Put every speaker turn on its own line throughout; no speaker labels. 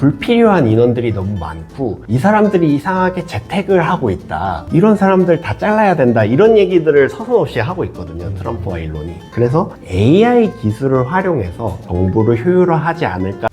불필요한 인원들이 너무 많고 이 사람들이 이상하게 재택을 하고 있다, 이런 사람들 다 잘라야 된다, 이런 얘기들을 서슴없이 하고 있거든요, 트럼프와 일론이. 그래서 AI 기술을 활용해서 정부를 효율화하지 않을까.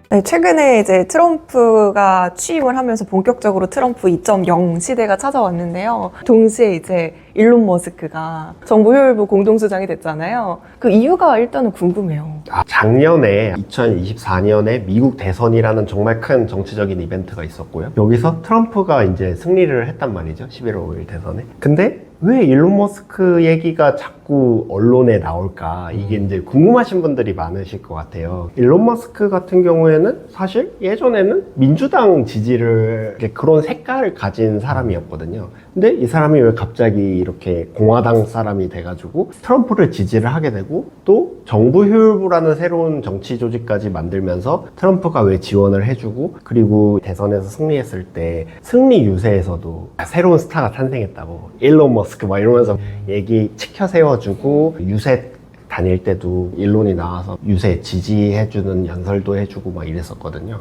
네, 최근에 이제 트럼프가 취임을 하면서 본격적으로 트럼프 2.0 시대가 찾아왔는데요. 동시에 이제 일론 머스크가 정부 효율부 공동수장이 됐잖아요. 그 이유가 일단은 궁금해요.
작년에 2024년에 미국 대선이라는 정말 큰 정치적인 이벤트가 있었고요. 여기서 트럼프가 이제 승리를 했단 말이죠, 11월 5일 대선에. 근데 왜 일론 머스크 얘기가 자꾸 언론에 나올까, 이게 이제 궁금하신 분들이 많으실 것 같아요. 일론 머스크 같은 경우에는 사실 예전에는 민주당 지지를, 그런 색깔을 가진 사람이었거든요. 근데 이 사람이 왜 갑자기 이렇게 공화당 사람이 돼가지고 트럼프를 지지를 하게 되고, 또 정부 효율부라는 새로운 정치 조직까지 만들면서 트럼프가 왜 지원을 해주고, 그리고 대선에서 승리했을 때 승리 유세에서도 새로운 스타가 탄생했다고, 일론 머스크 막 이러면서 얘기 치켜 세워주고, 유세 다닐 때도 일론이 나와서 유세 지지해주는 연설도 해주고 막 이랬었거든요.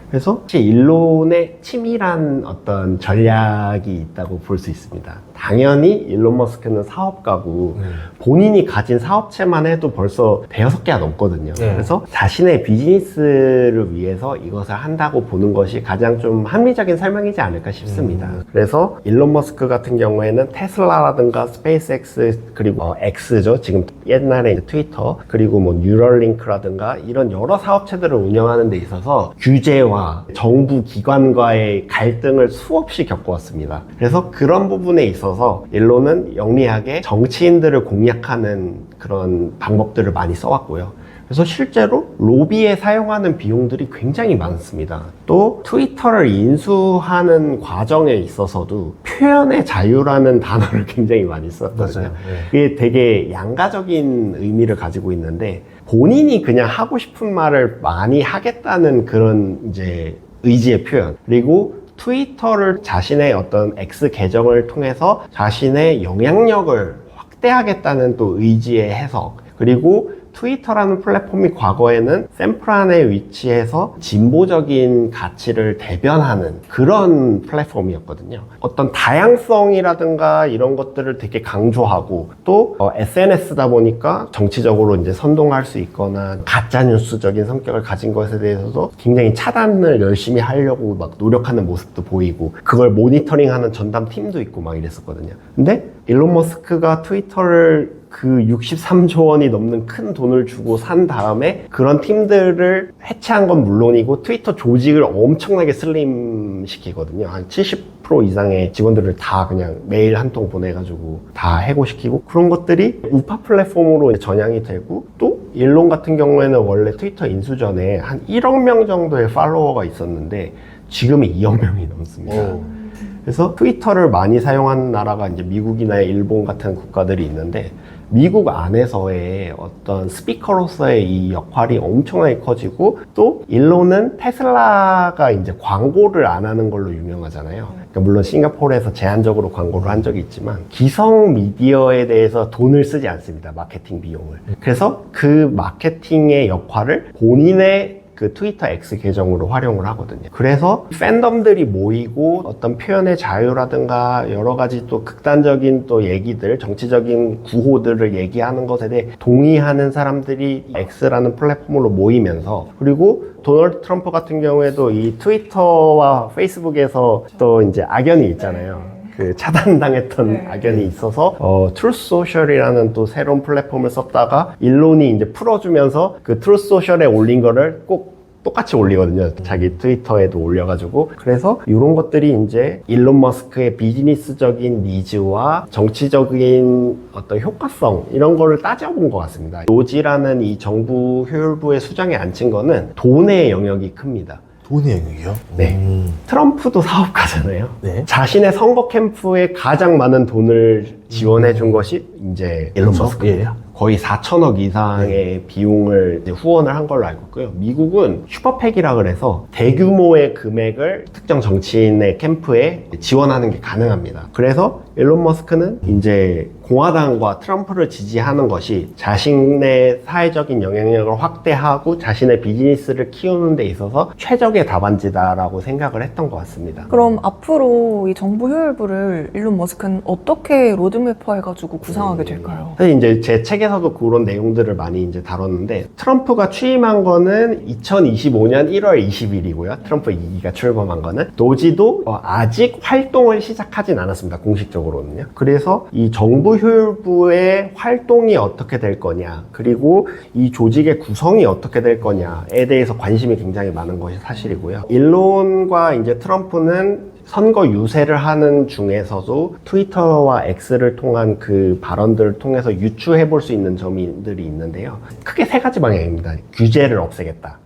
그래서 일론의 치밀한 어떤 전략이 있다고 볼 수 있습니다. 당연히 일론 머스크는 사업가고 본인이 가진 사업체만 해도 벌써 5개가 넘거든요. 그래서 자신의 비즈니스를 위해서 이것을 한다고 보는 것이 가장 좀 합리적인 설명이지 않을까 싶습니다. 그래서 일론 머스크 같은 경우에는 테슬라라든가 스페이스X, 그리고 X죠, 지금 옛날에 트위터, 그리고 뭐 뉴럴링크라든가 이런 여러 사업체들을 운영하는 데 있어서 규제와 정부 기관과의 갈등을 수없이 겪어왔습니다. 그래서 그런 부분에 있어서 일론은 영리하게 정치인들을 공략하는 그런 방법들을 많이 써왔고요. 그래서 실제로 로비에 사용하는 비용들이 굉장히 많습니다. 또 트위터를 인수하는 과정에 있어서도 표현의 자유라는 단어를 굉장히 많이 썼거든요. 그게 되게 양가적인 의미를 가지고 있는데, 본인이 그냥 하고 싶은 말을 많이 하겠다는 그런 이제 의지의 표현, 그리고 트위터를 자신의 어떤 X 계정을 통해서 자신의 영향력을 확대하겠다는 또 의지의 해석, 그리고 트위터라는 플랫폼이 과거에는 샌프란에 위치해서 진보적인 가치를 대변하는 그런 플랫폼이었거든요. 어떤 다양성이라든가 이런 것들을 되게 강조하고, 또 SNS다 보니까 정치적으로 이제 선동할 수 있거나 가짜뉴스적인 성격을 가진 것에 대해서도 굉장히 차단을 열심히 하려고 막 노력하는 모습도 보이고, 그걸 모니터링하는 전담 팀도 있고 막 이랬었거든요. 근데 일론 머스크가 트위터를 그 63조 원이 넘는 큰 돈을 주고 산 다음에 그런 팀들을 해체한 건 물론이고, 트위터 조직을 엄청나게 슬림 시키거든요. 한 70% 이상의 직원들을 다 그냥 메일 한 통 보내가지고 다 해고시키고, 그런 것들이 우파 플랫폼으로 전향이 되고, 또 일론 같은 경우에는 원래 트위터 인수 전에 한 1억 명 정도의 팔로워가 있었는데 지금은 2억 명이 넘습니다. 그래서 트위터를 많이 사용하는 나라가 이제 미국이나 일본 같은 국가들이 있는데, 미국 안에서의 어떤 스피커로서의 이 역할이 엄청나게 커지고, 또 일론은 테슬라가 이제 광고를 안 하는 걸로 유명하잖아요. 그러니까 물론 싱가포르에서 제한적으로 광고를 한 적이 있지만 기성 미디어에 대해서 돈을 쓰지 않습니다, 마케팅 비용을. 그래서 그 마케팅의 역할을 본인의 그 트위터 X 계정으로 활용을 하거든요. 그래서 팬덤들이 모이고 어떤 표현의 자유라든가 여러 가지 또 극단적인 또 얘기들, 정치적인 구호들을 얘기하는 것에 대해 동의하는 사람들이 X라는 플랫폼으로 모이면서, 그리고 도널드 트럼프 같은 경우에도 이 트위터와 페이스북에서 또 이제 악연이 있잖아요. 그 차단당했던 악연이 있어서 트루스 소셜이라는 또 새로운 플랫폼을 썼다가 일론이 이제 풀어주면서 그 트루스 소셜에 올린 거를 꼭 똑같이 올리거든요. 자기 트위터에도 올려가지고. 그래서 이런 것들이 이제 일론 머스크의 비즈니스적인 니즈와 정치적인 어떤 효과성, 이런 거를 따져본 것 같습니다. 노지라는 이 정부 효율부의 수장에 앉힌 거는 돈의 영역이 큽니다.
돈의 영역이요?
네. 트럼프도 사업가잖아요.
네.
자신의 선거 캠프에 가장 많은 돈을 지원해 준 것이 이제 일론 머스크예요. 거의 4천억 이상의 비용을 이제 후원을 한 걸로 알고 있고요. 미국은 슈퍼팩이라 그래서 대규모의 금액을 특정 정치인의 캠프에 지원하는 게 가능합니다. 그래서 일론 머스크는 이제 공화당과 트럼프를 지지하는 것이 자신의 사회적인 영향력을 확대하고 자신의 비즈니스를 키우는 데 있어서 최적의 답안지다라고 생각을 했던 것 같습니다.
그럼 앞으로 이 정부 효율부를 일론 머스크는 어떻게 로드맵화해가지고 구상하게 될까요?
사실 이제 제 책에서도 그런 내용들을 많이 이제 다뤘는데, 트럼프가 취임한 거는 2025년 1월 20일이고요. 트럼프 2기가 출범한 거는. 노지도 아직 활동을 시작하진 않았습니다. 공식적으로는요. 그래서 이 정부 효율부의 활동이 어떻게 될 거냐, 그리고 이 조직의 구성이 어떻게 될 거냐에 대해서 관심이 굉장히 많은 것이 사실이고요. 일론과 이제 트럼프는 선거 유세를 하는 중에서도 트위터와 X를 통한 그 발언들을 통해서 유추해 볼 수 있는 점들이 있는데요. 크게 세 가지 방향입니다. 규제를 없애겠다.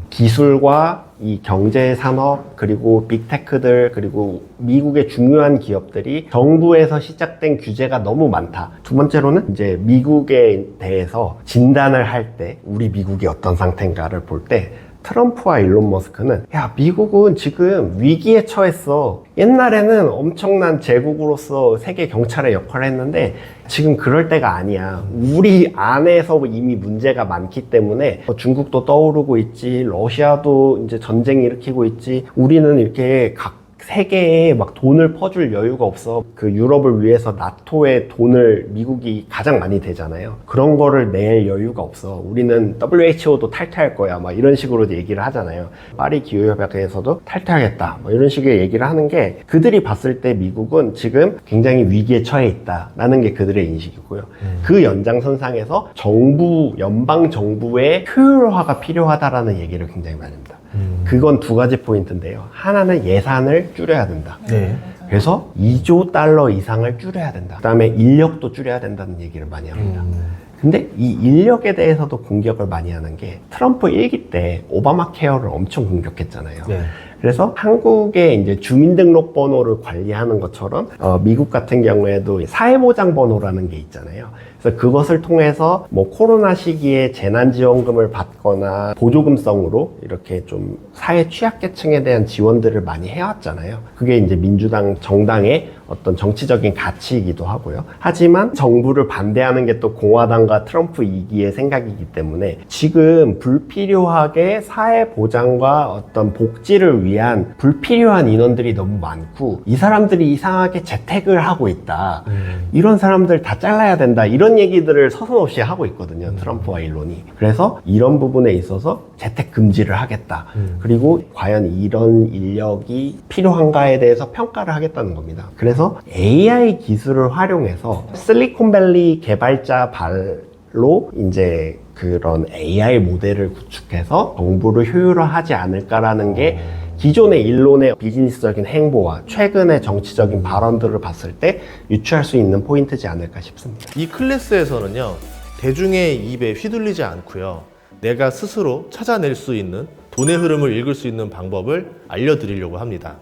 기술과 이 경제 산업, 그리고 빅테크들, 그리고 미국의 중요한 기업들이 정부에서 시작된 규제가 너무 많다. 두 번째로는 이제 미국에 대해서 진단을 할 때 우리 미국이 어떤 상태인가를 볼 때 트럼프와 일론 머스크는, 야, 미국은 지금 위기에 처했어. 옛날에는 엄청난 제국으로서 세계 경찰의 역할을 했는데 지금 그럴 때가 아니야. 우리 안에서 이미 문제가 많기 때문에 중국도 떠오르고 있지, 러시아도 이제 전쟁 일으키고 있지, 우리는 이렇게 각 세계에 막 돈을 퍼줄 여유가 없어. 그 유럽을 위해서 나토에 돈을 미국이 가장 많이 대잖아요. 그런 거를 낼 여유가 없어. 우리는 WHO도 탈퇴할 거야. 막 이런 식으로 얘기를 하잖아요. 파리 기후협약에서도 탈퇴하겠다. 뭐 이런 식의 얘기를 하는 게, 그들이 봤을 때 미국은 지금 굉장히 위기에 처해 있다라는 게 그들의 인식이고요. 그 연장선상에서 정부, 연방 정부의 효율화가 필요하다라는 얘기를 굉장히 많이 합니다. 그건 두 가지 포인트인데요. 하나는 예산을 줄여야 된다.
네.
그래서 2조 달러 이상을 줄여야 된다. 그 다음에 인력도 줄여야 된다는 얘기를 많이 합니다. 근데 이 인력에 대해서도 공격을 많이 하는 게, 트럼프 1기 때 오바마 케어를 엄청 공격했잖아요.
네.
그래서 한국의 이제 주민등록번호를 관리하는 것처럼 미국 같은 경우에도 사회보장번호라는 게 있잖아요. 그래서 그것을 통해서 뭐 코로나 시기에 재난지원금을 받거나 보조금성으로 이렇게 좀 사회 취약계층에 대한 지원들을 많이 해왔잖아요. 그게 이제 민주당 정당의 어떤 정치적인 가치이기도 하고요. 하지만 정부를 반대하는 게 또 공화당과 트럼프 2기의 생각이기 때문에 지금 불필요하게 사회 보장과 어떤 복지를 위한 불필요한 인원들이 너무 많고, 이 사람들이 이상하게 재택을 하고 있다. 이런 사람들 다 잘라야 된다. 이런 얘기들을 서슴없이 하고 있거든요. 트럼프와 일론이. 그래서 이런 부분에 있어서 재택 금지를 하겠다. 그리고 과연 이런 인력이 필요한가에 대해서 평가를 하겠다는 겁니다. 그래서 AI 기술을 활용해서 실리콘밸리 개발자 발로 이제 그런 AI 모델을 구축해서 정부를 효율화하지 않을까라는 게 기존의 일론의 비즈니스적인 행보와 최근의 정치적인 발언들을 봤을 때 유추할 수 있는 포인트지 않을까 싶습니다.
이 클래스에서는요, 대중의 입에 휘둘리지 않고요, 내가 스스로 찾아낼 수 있는, 돈의 흐름을 읽을 수 있는 방법을 알려드리려고 합니다.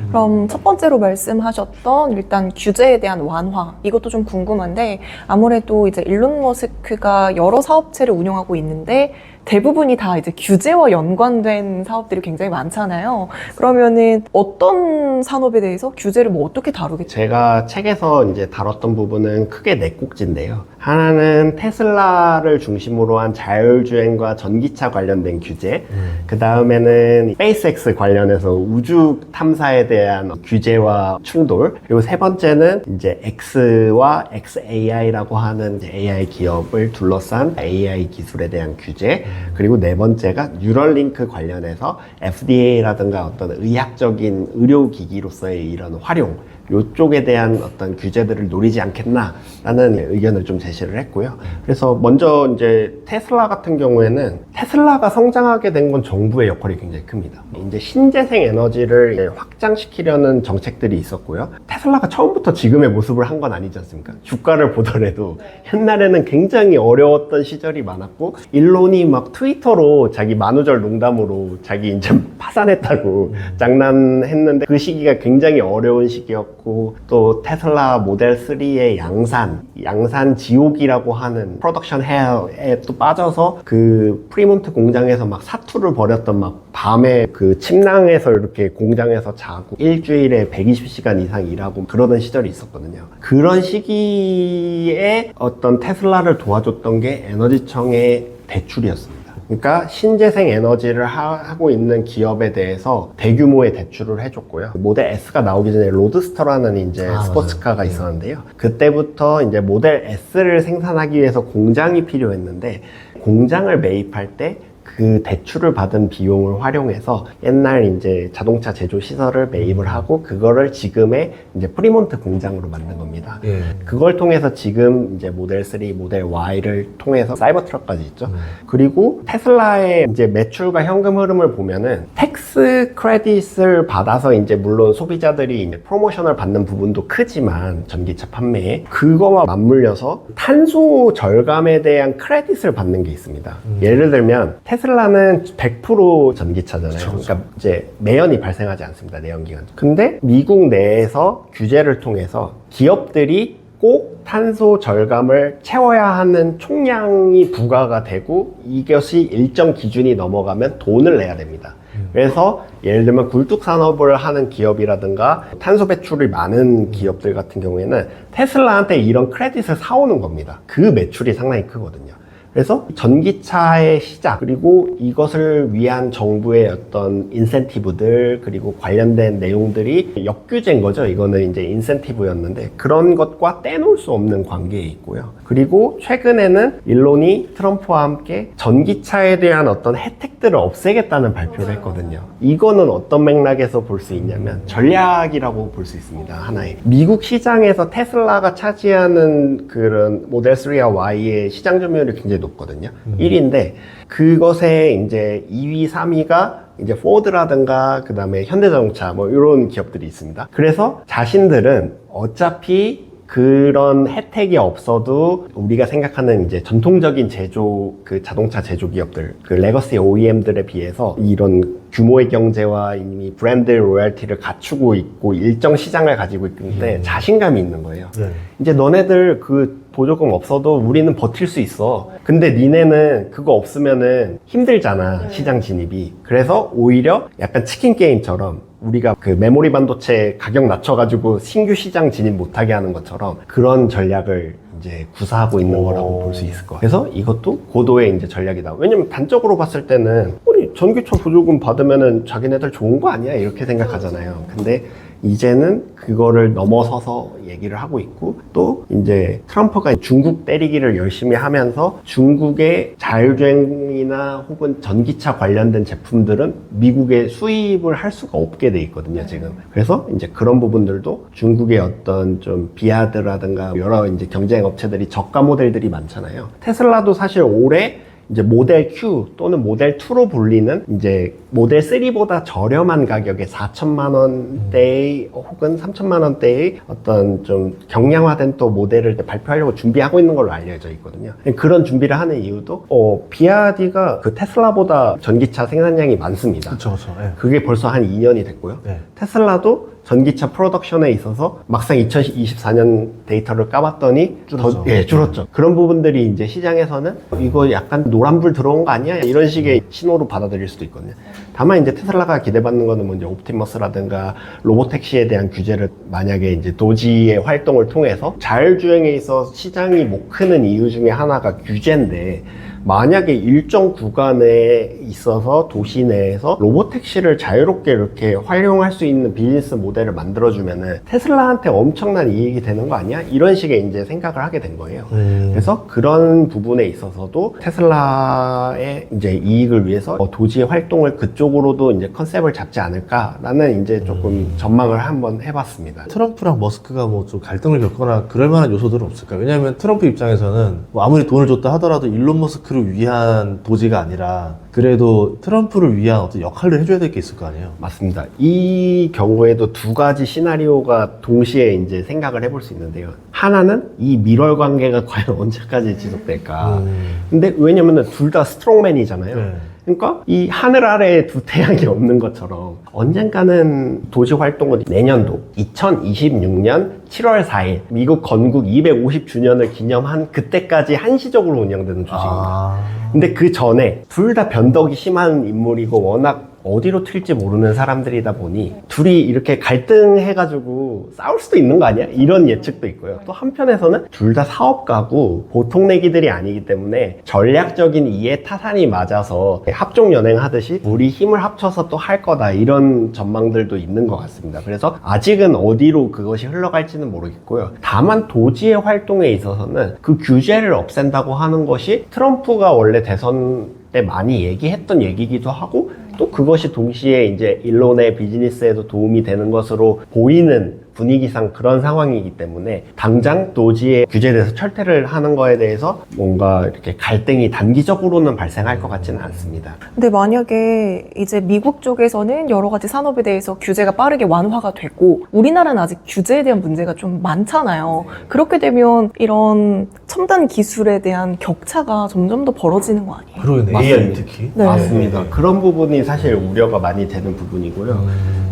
그럼 첫 번째로 말씀하셨던 일단 규제에 대한 완화, 이것도 좀 궁금한데, 아무래도 이제 일론 머스크가 여러 사업체를 운영하고 있는데 대부분이 다 이제 규제와 연관된 사업들이 굉장히 많잖아요. 그러면은 어떤 산업에 대해서 규제를 뭐 어떻게 다루겠죠?
제가 책에서 이제 다뤘던 부분은 크게 네 꼭지인데요. 하나는 테슬라를 중심으로 한 자율주행과 전기차 관련된 규제, 그 다음에는 스페이스X 관련해서 우주 탐사에 대한 규제와 충돌, 그리고 세 번째는 이제 X와 XAI라고 하는 이제 AI 기업을 둘러싼 AI 기술에 대한 규제, 그리고 네 번째가 뉴럴링크 관련해서 FDA라든가 어떤 의학적인 의료기기로서의 이런 활용, 이쪽에 대한 어떤 규제들을 노리지 않겠나라는 의견을 좀 제시를 했고요. 그래서 먼저 이제 테슬라 같은 경우에는, 테슬라가 성장하게 된 건 정부의 역할이 굉장히 큽니다. 이제 신재생 에너지를 이제 확장시키려는 정책들이 있었고요. 테슬라가 처음부터 지금의 모습을 한 건 아니지 않습니까? 주가를 보더라도 옛날에는 굉장히 어려웠던 시절이 많았고, 일론이 막 트위터로 자기 만우절 농담으로 자기 이제 파산했다고 장난했는데, 그 시기가 굉장히 어려운 시기였고, 있었고, 또 테슬라 모델 3의 양산 지옥이라고 하는 프로덕션 헬에 또 빠져서 그 프리몬트 공장에서 막 사투를 벌였던, 막 밤에 그 침낭에서 이렇게 공장에서 자고 일주일에 120시간 이상 일하고 그러던 시절이 있었거든요. 그런 시기에 어떤 테슬라를 도와줬던 게 에너지청의 대출이었습니다. 그러니까 신재생 에너지를 하고 있는 기업에 대해서 대규모의 대출을 해줬고요. 모델 S가 나오기 전에 로드스터라는 이제 스포츠카가
맞아요.
있었는데요. 그때부터 이제 모델 S를 생산하기 위해서 공장이 필요했는데, 공장을 매입할 때 그 대출을 받은 비용을 활용해서 옛날 이제 자동차 제조 시설을 매입을 하고 그거를 지금의 이제 프리몬트 공장으로 만든 겁니다.
예.
그걸 통해서 지금 이제 모델 3, 모델 Y를 통해서 사이버 트럭까지 있죠. 그리고 테슬라의 이제 매출과 현금 흐름을 보면은 텍스 크레딧을 받아서 이제 물론 소비자들이 이제 프로모션을 받는 부분도 크지만 전기차 판매에 그거와 맞물려서 탄소 절감에 대한 크레딧을 받는 게 있습니다. 예를 들면 테슬라는 100% 전기차잖아요.
그쵸.
그러니까 이제 매연이 발생하지 않습니다. 내연기관. 근데 미국 내에서 규제를 통해서 기업들이 꼭 탄소 절감을 채워야 하는 총량이 부과가 되고 이것이 일정 기준이 넘어가면 돈을 내야 됩니다. 그래서 예를 들면 굴뚝 산업을 하는 기업이라든가 탄소 배출이 많은 기업들 같은 경우에는 테슬라한테 이런 크레딧을 사오는 겁니다. 그 매출이 상당히 크거든요. 그래서 전기차의 시작, 그리고 이것을 위한 정부의 어떤 인센티브들, 그리고 관련된 내용들이 역규제인 거죠. 이거는 이제 인센티브였는데 그런 것과 떼놓을 수 없는 관계에 있고요. 그리고 최근에는 일론이 트럼프와 함께 전기차에 대한 어떤 혜택들을 없애겠다는 발표를 했거든요. 이거는 어떤 맥락에서 볼 수 있냐면 전략이라고 볼 수 있습니다. 하나의. 미국 시장에서 테슬라가 차지하는 그런 모델 3와 Y의 시장 점유율이 굉장히 높거든요. 1위인데 그것에 이제 2위, 3위가 이제 포드라든가 그 다음에 현대자동차 뭐 이런 기업들이 있습니다. 그래서 자신들은 어차피 그런 혜택이 없어도 우리가 생각하는 이제 전통적인 제조, 그 자동차 제조 기업들, 그 레거시 OEM들에 비해서 이런 규모의 경제와 이미 브랜드 로열티를 갖추고 있고 일정 시장을 가지고 있는데 자신감이 있는 거예요.
네.
이제 너네들 그 보조금 없어도 우리는 버틸 수 있어. 근데 니네는 그거 없으면은 힘들잖아, 시장 진입이. 그래서 오히려 약간 치킨 게임처럼 우리가 그 메모리 반도체 가격 낮춰가지고 신규 시장 진입 못하게 하는 것처럼 그런 전략을 이제 구사하고 있는 거라고 볼 수 있을 거예요. 그래서 이것도 고도의 이제 전략이다. 왜냐면 단적으로 봤을 때는 우리 전기차 보조금 받으면은 자기네들 좋은 거 아니야? 이렇게 생각하잖아요. 근데 이제는 그거를 넘어서서 얘기를 하고 있고, 또 이제 트럼프가 중국 때리기를 열심히 하면서 중국의 자율주행이나 혹은 전기차 관련된 제품들은 미국에 수입을 할 수가 없게 돼 있거든요, 지금. 그래서 이제 그런 부분들도 중국의 어떤 좀 비아드라든가 여러 이제 경쟁 업체들이 저가 모델들이 많잖아요. 테슬라도 사실 올해 이제 모델 Q 또는 모델 2로 불리는 이제 모델 3보다 저렴한 가격에 4천만 원대의 혹은 3천만 원대의 어떤 좀 경량화된 또 모델을 발표하려고 준비하고 있는 걸로 알려져 있거든요. 그런 준비를 하는 이유도 비아디가 그 테슬라보다 전기차 생산량이 많습니다.
그렇죠. 예.
그게 벌써 한 2년이 됐고요.
네.
테슬라도 전기차 프로덕션에 있어서 막상 2024년 데이터를 까봤더니
줄었죠.
줄었죠. 그런 부분들이 이제 시장에서는 이거 약간 노란불 들어온 거 아니야? 이런 식의 신호로 받아들일 수도 있거든요. 다만 이제 테슬라가 기대받는 거는 먼저 옵티머스라든가 로보택시에 대한 규제를 만약에 이제 도지의 활동을 통해서 자율주행에 있어 시장이 못 크는 이유 중에 하나가 규제인데, 만약에 일정 구간에 있어서 도시 내에서 로보택시를 자유롭게 이렇게 활용할 수 있는 비즈니스 모델을 만들어주면은 테슬라한테 엄청난 이익이 되는 거 아니야? 이런 식의 이제 생각을 하게 된 거예요. 그래서 그런 부분에 있어서도 테슬라의 이제 이익을 위해서 도지의 활동을 그쪽으로도 이제 컨셉을 잡지 않을까라는 이제 조금 전망을 한번 해봤습니다.
트럼프랑 머스크가 뭐 좀 갈등을 겪거나 그럴 만한 요소들은 없을까? 왜냐하면 트럼프 입장에서는 뭐 아무리 돈을 줬다 하더라도 일론 머스크를 위한 도지가 아니라 그래도 트럼프를 위한 어떤 역할을 해줘야 될 게 있을 거 아니에요?
맞습니다. 이 경우에도 두 가지 시나리오가 동시에 이제 생각을 해볼 수 있는데요. 하나는 이 밀월 관계가 과연 언제까지 지속될까. 근데 왜냐면은 둘 다 스트롱맨이잖아요.
네.
그러니까 이 하늘 아래에 두 태양이 없는 것처럼 언젠가는 도시 활동은 내년도 2026년 7월 4일 미국 건국 250주년을 기념한 그때까지 한시적으로 운영되는 조직입니다. 근데 그 전에 둘 다 변덕이 심한 인물이고 워낙 어디로 튈지 모르는 사람들이다 보니 둘이 이렇게 갈등해가지고 싸울 수도 있는 거 아니야? 이런 예측도 있고요. 또 한편에서는 둘 다 사업가고 보통 내기들이 아니기 때문에 전략적인 이해 타산이 맞아서 합종 연행하듯이 우리 힘을 합쳐서 또 할 거다 이런 전망들도 있는 것 같습니다. 그래서 아직은 어디로 그것이 흘러갈지는 모르겠고요. 다만 도지의 활동에 있어서는 그 규제를 없앤다고 하는 것이 트럼프가 원래 대선 때 많이 얘기했던 얘기기도 하고 또 그것이 동시에 이제 일론의 비즈니스에도 도움이 되는 것으로 보이는 분위기상 그런 상황이기 때문에 당장 도지의 규제에 대해서 철퇴를 하는 거에 대해서 뭔가 이렇게 갈등이 단기적으로는 발생할 것 같지는 않습니다.
근데 만약에 이제 미국 쪽에서는 여러 가지 산업에 대해서 규제가 빠르게 완화가 되고 우리나라는 아직 규제에 대한 문제가 좀 많잖아요. 그렇게 되면 이런 첨단 기술에 대한 격차가 점점 더 벌어지는 거 아니에요?
그러네.
맞습니다.
AI 특히.
네.
맞습니다. 그런 부분이 사실 우려가 많이 되는 부분이고요.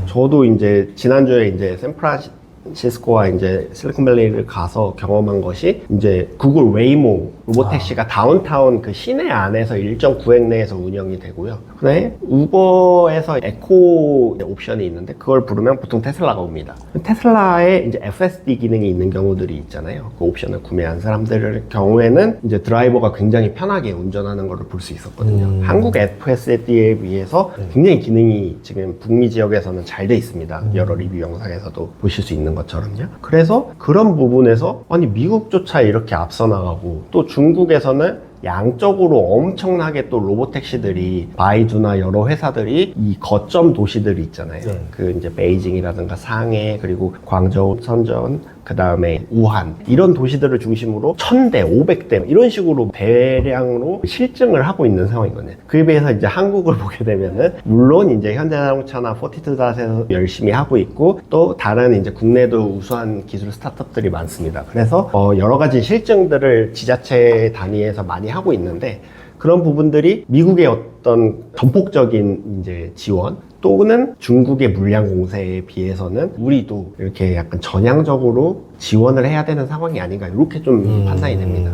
저도 이제 지난주에 이제 샌프란시스코와 이제 실리콘밸리를 가서 경험한 것이 이제 구글 웨이모 로보택시가 다운타운 그 시내 안에서 일정 구획 내에서 운영이 되고요. 그다음에 우버에서 에코 옵션이 있는데 그걸 부르면 보통 테슬라가 옵니다. 테슬라에 이제 FSD 기능이 있는 경우들이 있잖아요. 그 옵션을 구매한 사람들의 경우에는 이제 드라이버가 굉장히 편하게 운전하는 걸 볼 수 있었거든요. 한국 FSD에 비해서 굉장히 기능이 지금 북미 지역에서는 잘 돼 있습니다. 여러 리뷰 영상에서도 보실 수 있는 것처럼요. 그래서 그런 부분에서 아니 미국조차 이렇게 앞서 나가고 또 중국에서는 양적으로 엄청나게 또 로보택시들이 바이두나 여러 회사들이 이 거점 도시들이 있잖아요.
네.
그 이제 베이징이라든가 상해 그리고 광저우, 선전 그 다음에 우한 이런 도시들을 중심으로 1000대, 500대 이런 식으로 대량으로 실증을 하고 있는 상황이거든요. 그에 비해서 이제 한국을 보게 되면은 물론 이제 현대자동차나 포티투닷에서 열심히 하고 있고 또 다른 이제 국내도 우수한 기술 스타트업들이 많습니다. 그래서 여러 가지 실증들을 지자체 단위에서 많이 하고 있는데 그런 부분들이 미국의 어떤 전폭적인 이제 지원 또는 중국의 물량 공세에 비해서는 우리도 이렇게 약간 전향적으로 지원을 해야 되는 상황이 아닌가 이렇게 좀 판단이 됩니다.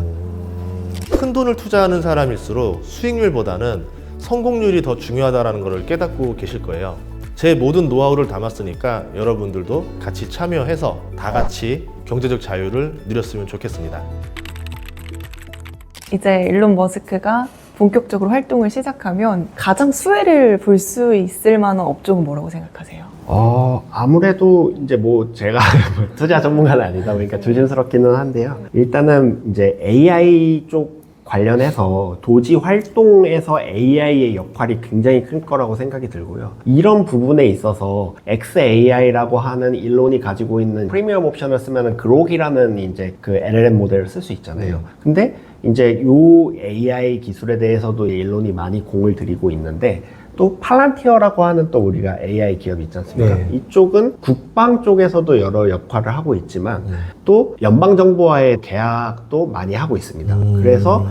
큰 돈을 투자하는 사람일수록 수익률보다는 성공률이 더 중요하다는 것을 깨닫고 계실 거예요. 제 모든 노하우를 담았으니까 여러분들도 같이 참여해서 다 같이 경제적 자유를 누렸으면 좋겠습니다.
이제 일론 머스크가 본격적으로 활동을 시작하면 가장 수혜를 볼 수 있을 만한 업종은 뭐라고 생각하세요?
아무래도 이제 뭐 제가 투자 전문가는 아니다 보니까 조심스럽기는 한데요. 일단은 이제 AI 쪽 관련해서 도지 활동에서 AI의 역할이 굉장히 클 거라고 생각이 들고요. 이런 부분에 있어서 XAI라고 하는 일론이 가지고 있는 프리미엄 옵션을 쓰면은 그록이라는 이제 그 LLM 모델을 쓸 수 있잖아요. 근데 이제 요 AI 기술에 대해서도 일론이 많이 공을 들이고 있는데 또 팔란티어라고 하는 또 우리가 AI 기업이 있지 않습니까?
네.
이쪽은 국방 쪽에서도 여러 역할을 하고 있지만 또 연방정부와의 계약도 많이 하고 있습니다. 그래서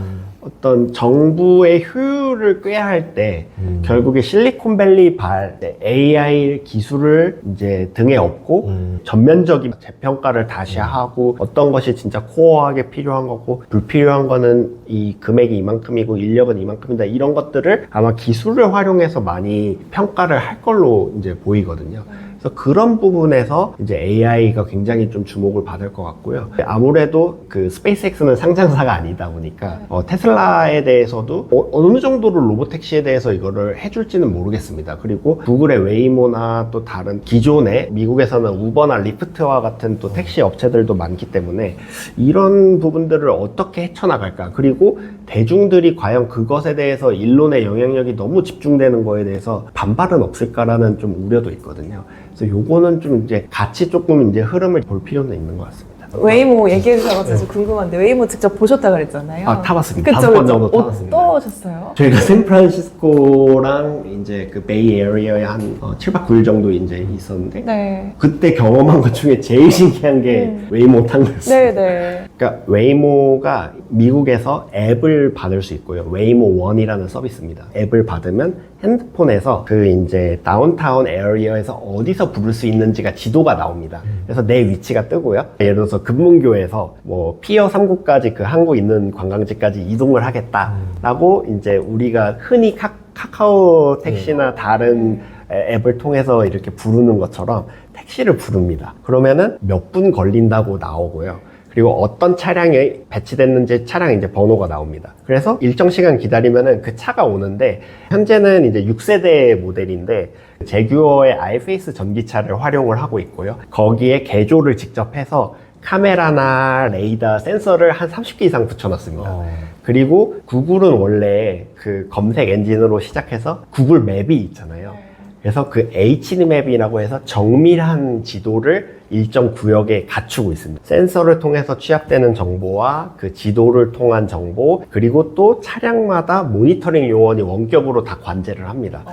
어떤 정부의 효율을 꾀할 때 결국에 실리콘밸리 발 AI 기술을 이제 등에 업고 전면적인 재평가를 다시 하고 어떤 것이 진짜 코어하게 필요한 거고 불필요한 거는 이 금액이 이만큼이고 인력은 이만큼이다 이런 것들을 아마 기술을 활용해서 많이 평가를 할 걸로 이제 보이거든요. 그래서 그런 부분에서 이제 AI가 굉장히 좀 주목을 받을 것 같고요. 아무래도 그 스페이스X는 상장사가 아니다 보니까 테슬라에 대해서도 어느 정도로 로보택시에 대해서 이거를 해줄지는 모르겠습니다. 그리고 구글의 웨이모나 또 다른 기존의 미국에서는 우버나 리프트와 같은 또 택시 업체들도 많기 때문에 이런 부분들을 어떻게 헤쳐나갈까. 그리고 대중들이 과연 그것에 대해서 일론의 영향력이 너무 집중되는 거에 대해서 반발은 없을까라는 좀 우려도 있거든요. 그래서 요거는 좀 이제 같이 조금 이제 흐름을 볼 필요는 있는 것 같습니다.
웨이모 얘기해 주셔서 궁금한데 웨이모 직접 보셨다 그랬잖아요.
타봤습니다.
그쵸,
5번
그쵸.
정도 타봤습니다.
어떠셨어요?
저희가 샌프란시스코랑 이제 그 베이 에리어에 한 7박 9일 정도 이제 있었는데
네.
그때 경험한 것 중에 제일 신기한 게 웨이모 탄 거였어요.
네네.
그러니까 그러니까 웨이모가 미국에서 앱을 받을 수 있고요. 웨이모 원이라는 서비스입니다. 앱을 받으면 핸드폰에서 그 이제 다운타운 에어리어에서 어디서 부를 수 있는지가 지도가 나옵니다. 그래서 내 위치가 뜨고요. 예를 들어서 금문교에서 뭐 피어 3구까지 그 항구 있는 관광지까지 이동을 하겠다라고 이제 우리가 흔히 카카오 택시나 다른 앱을 통해서 이렇게 부르는 것처럼 택시를 부릅니다. 그러면은 몇 분 걸린다고 나오고요. 그리고 어떤 차량이 배치됐는지 차량 이제 번호가 나옵니다. 그래서 일정 시간 기다리면은 그 차가 오는데, 현재는 이제 6세대 모델인데 제규어의 아이페이스 전기차를 활용을 하고 있고요. 거기에 개조를 직접 해서 카메라나 레이더, 센서를 한 30개 이상 붙여놨습니다. 그리고 구글은 원래 그 검색 엔진으로 시작해서 구글 맵이 있잖아요. 그래서 그 HD맵이라고 해서 정밀한 지도를 일정 구역에 갖추고 있습니다. 센서를 통해서 취합되는 정보와 그 지도를 통한 정보, 그리고 또 차량마다 모니터링 요원이 원격으로 다 관제를 합니다.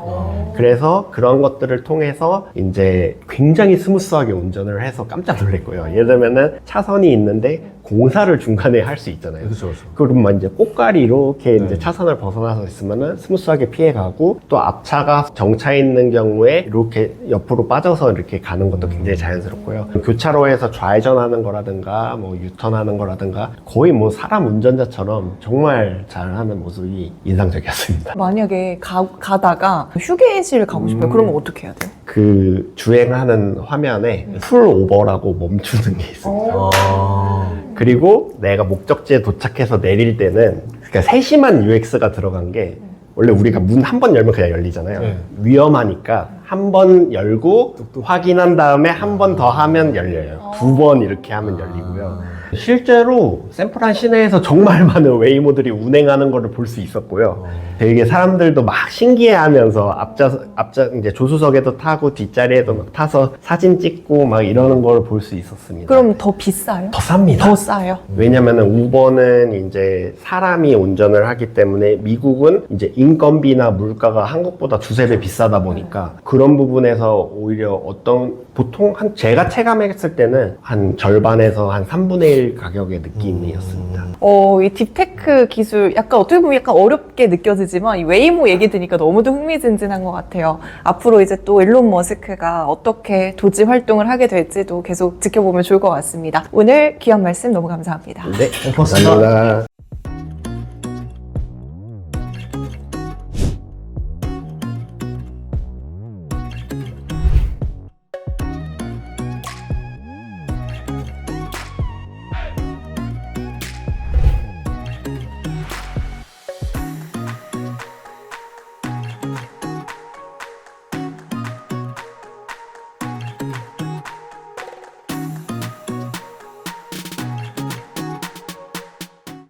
그래서 그런 것들을 통해서 이제 굉장히 스무스하게 운전을 해서 깜짝 놀랐고요. 예를 들면은 차선이 있는데 공사를 중간에 할 수 있잖아요.
그렇죠.
그러면 이제 꽃갈이 이렇게 이제 차선을 벗어나서 있으면은 스무스하게 피해가고, 또 앞차가 정차 있는 경우에 이렇게 옆으로 빠져서 이렇게 가는 것도 굉장히 자연스럽고요. 교차로에서 좌회전하는 거라든가 뭐 유턴하는 거라든가 거의 뭐 사람 운전자처럼 정말 잘하는 모습이 인상적이었습니다.
만약에 가다가 휴게실 가고 싶어요. 그러면 어떻게 해야 돼요?
그 주행하는 화면에 풀 오버라고 멈추는 게 있습니다. 그리고 내가 목적지에 도착해서 내릴 때는, 그러니까 세심한 UX가 들어간 게, 원래 우리가 문 한 번 열면 그냥 열리잖아요.
네.
위험하니까 한 번 열고 확인한 다음에 한 번 더 하면 열려요. 2번 이렇게 하면 열리고요. 실제로 샌프란 시내에서 정말 많은 웨이모들이 운행하는 거를 볼 수 있었고요. 되게 사람들도 막 신기해하면서 앞좌 이제 조수석에도 타고 뒷자리에도 막 타서 사진 찍고 막 이러는 걸 볼 수 있었습니다.
그럼 더 비싸요?
더 쌉니다.
더 싸요?
왜냐면은 우버는 이제 사람이 운전을 하기 때문에 미국은 이제 인건비나 물가가 한국보다 2~3배 비싸다 보니까 그런 부분에서 오히려 보통 제가 체감했을 때는 한 절반에서 한 3분의 1 가격의 느낌이었습니다.
이 딥테크 기술 약간 어떻게 보면 약간 어렵게 느껴지지만 이 웨이모 얘기 드니까 너무도 흥미진진한 것 같아요. 앞으로 이제 또 일론 머스크가 어떻게 도지 활동을 하게 될지도 계속 지켜보면 좋을 것 같습니다. 오늘 귀한 말씀 너무 감사합니다.
네,
고맙습니다.
감사합니다.